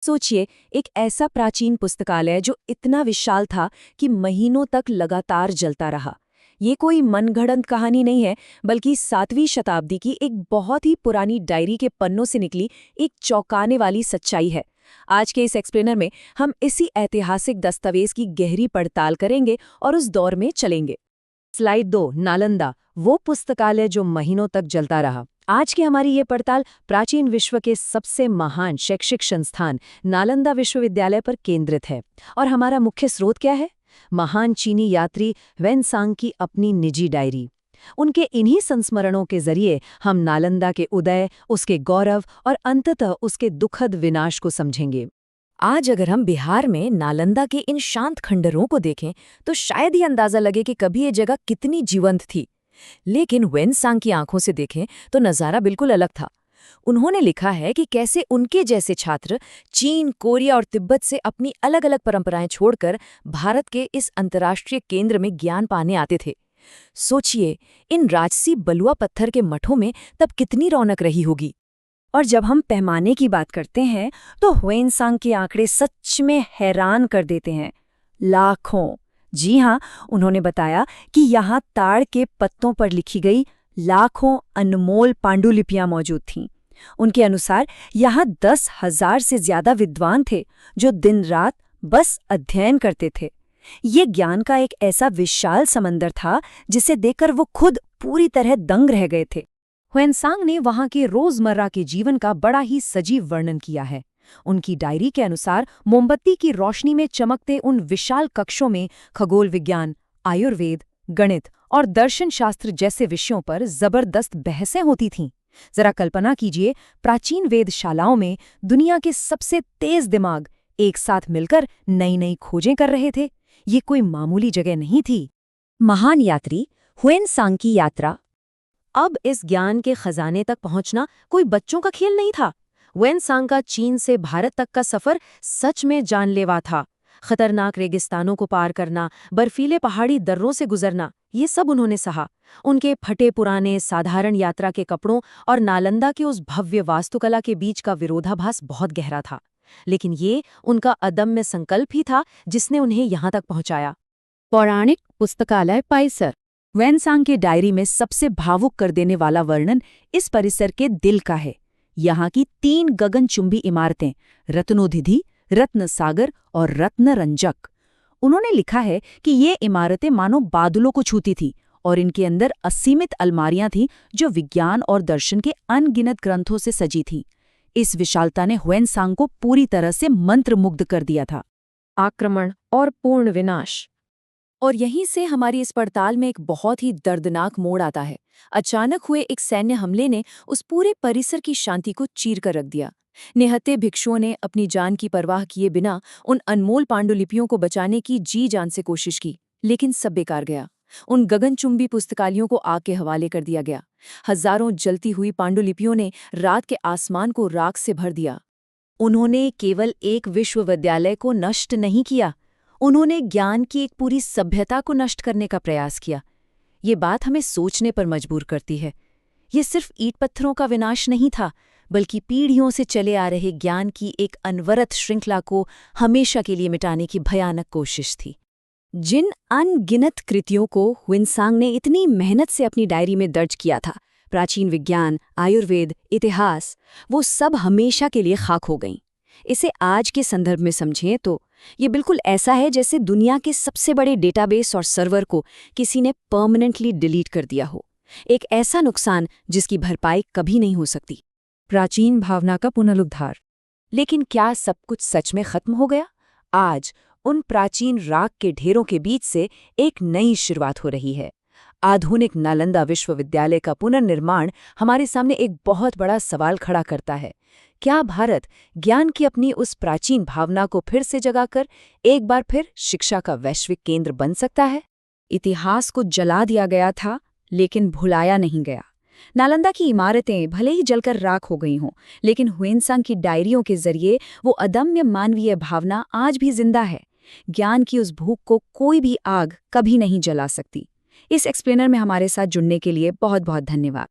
सोचिए, एक ऐसा प्राचीन पुस्तकालय जो इतना विशाल था कि महीनों तक लगातार जलता रहा। ये कोई मनगढ़ंत कहानी नहीं है, बल्कि 7वीं शताब्दी की एक बहुत ही पुरानी डायरी के पन्नों से निकली एक चौंकाने वाली सच्चाई है। आज के इस एक्सप्लेनर में हम इसी ऐतिहासिक दस्तावेज की गहरी पड़ताल करेंगे और उस दौर में चलेंगे। स्लाइड 2, नालंदा, वो पुस्तकालय जो महीनों तक जलता रहा। आज की हमारी ये पड़ताल प्राचीन विश्व के सबसे महान शैक्षिक संस्थान नालंदा विश्वविद्यालय पर केंद्रित है। और हमारा मुख्य स्रोत क्या है? महान चीनी यात्री वेनसांग की अपनी निजी डायरी। उनके इन्हीं संस्मरणों के जरिए हम नालंदा के उदय, उसके गौरव और अंततः उसके दुखद विनाश को समझेंगे। आज अगर हम बिहार में नालंदा के इन शांत खंडरों को देखें तो शायद ही अंदाजा लगे कि कभी ये जगह कितनी जीवंत थी। लेकिन वेनसांग की आंखों से देखें तो नज़ारा बिल्कुल अलग था। उन्होंने लिखा है कि कैसे उनके जैसे छात्र चीन, कोरिया और तिब्बत से अपनी अलग अलग परंपराएं छोड़कर भारत के इस अंतर्राष्ट्रीय केंद्र में ज्ञान पाने आते थे। सोचिए, इन राजसी बलुआ पत्थर के मठों में तब कितनी रौनक रही होगी। और जब हम पैमाने की बात करते हैं तो वेनसांग के आंकड़े सच में हैरान कर देते हैं। लाखों, जी हाँ, उन्होंने बताया कि यहाँ ताड़ के पत्तों पर लिखी गई लाखों अनमोल पांडुलिपियां मौजूद थीं। उनके अनुसार यहाँ 10,000 से ज्यादा विद्वान थे जो दिन रात बस अध्ययन करते थे। ये ज्ञान का एक ऐसा विशाल समंदर था जिसे देखकर वो खुद पूरी तरह दंग रह गए थे। वेनसांग ने वहाँ के रोजमर्रा के जीवन का बड़ा ही सजीव वर्णन किया है। उनकी डायरी के अनुसार मोमबत्ती की रोशनी में चमकते उन विशाल कक्षों में खगोल विज्ञान, आयुर्वेद, गणित और दर्शन शास्त्र जैसे विषयों पर जबरदस्त बहसें होती थीं। जरा कल्पना कीजिए, प्राचीन वेधशालाओं में दुनिया के सबसे तेज दिमाग एक साथ मिलकर नई नई खोजें कर रहे थे। ये कोई मामूली जगह नहीं थी। महान यात्री वेनसांग की यात्रा। अब इस ज्ञान के खजाने तक पहुंचना कोई बच्चों का खेल नहीं था। वेनसांग का चीन से भारत तक का सफर सच में जानलेवा था। खतरनाक रेगिस्तानों को पार करना, बर्फीले पहाड़ी दर्रों से गुजरना, ये सब उन्होंने सहा। उनके फटे पुराने साधारण यात्रा के कपड़ों और नालंदा के उस भव्य वास्तुकला के बीच का विरोधाभास बहुत गहरा था। लेकिन ये उनका अदम्य संकल्प ही था जिसने उन्हें यहाँ तक पहुंचाया। पौराणिक पुस्तकालय पाइसर। वेनसांग के डायरी में सबसे भावुक कर देने वाला वर्णन इस परिसर के दिल का है। यहाँ की 3 गगनचुंबी इमारतें, रत्नोधिधि, रत्न सागर और रत्न रंजक। उन्होंने लिखा है कि ये इमारतें मानो बादलों को छूती थीं और इनके अंदर असीमित अलमारियां थीं जो विज्ञान और दर्शन के अनगिनत ग्रंथों से सजी थीं। इस विशालता ने वेनसांग को पूरी तरह से मंत्रमुग्ध कर दिया था। आक्रमण और पूर्ण विनाश। और यहीं से हमारी इस पड़ताल में एक बहुत ही दर्दनाक मोड़ आता है। अचानक हुए एक सैन्य हमले ने उस पूरे परिसर की शांति को चीर कर रख दिया। निहत्थे भिक्षुओं ने अपनी जान की परवाह किए बिना उन अनमोल पांडुलिपियों को बचाने की जी जान से कोशिश की, लेकिन सब बेकार गया। उन गगनचुंबी पुस्तकालयों को आग के हवाले कर दिया गया। हजारों जलती हुई पांडुलिपियों ने रात के आसमान को राख से भर दिया। उन्होंने केवल एक विश्वविद्यालय को नष्ट नहीं किया, उन्होंने ज्ञान की एक पूरी सभ्यता को नष्ट करने का प्रयास किया। ये बात हमें सोचने पर मजबूर करती है। ये सिर्फ ईंट पत्थरों का विनाश नहीं था, बल्कि पीढ़ियों से चले आ रहे ज्ञान की एक अनवरत श्रृंखला को हमेशा के लिए मिटाने की भयानक कोशिश थी। जिन अनगिनत कृतियों को वेनसांग ने इतनी मेहनत से अपनी डायरी में दर्ज किया था, प्राचीन विज्ञान, आयुर्वेद, इतिहास, वो सब हमेशा के लिए खाक हो गईं। इसे आज के संदर्भ में समझें तो ये बिल्कुल ऐसा है जैसे दुनिया के सबसे बड़े डेटाबेस और सर्वर को किसी ने परमानेंटली डिलीट कर दिया हो। एक ऐसा नुकसान जिसकी भरपाई कभी नहीं हो सकती। प्राचीन भावना का पुनरुद्धार। लेकिन क्या सब कुछ सच में खत्म हो गया? आज उन प्राचीन राख के ढेरों के बीच से एक नई शुरुआत हो रही है। आधुनिक नालंदा विश्वविद्यालय का पुनर्निर्माण हमारे सामने एक बहुत बड़ा सवाल खड़ा करता है। क्या भारत ज्ञान की अपनी उस प्राचीन भावना को फिर से जगाकर एक बार फिर शिक्षा का वैश्विक केंद्र बन सकता है? इतिहास को जला दिया गया था, लेकिन भुलाया नहीं गया। नालंदा की इमारतें भले ही जलकर राख हो गई हों, लेकिन वेनसांग की डायरियों के जरिए वो अदम्य मानवीय भावना आज भी जिंदा है। ज्ञान की उस भूख को कोई भी आग कभी नहीं जला सकती। इस एक्सप्लेनर में हमारे साथ जुड़ने के लिए बहुत बहुत धन्यवाद।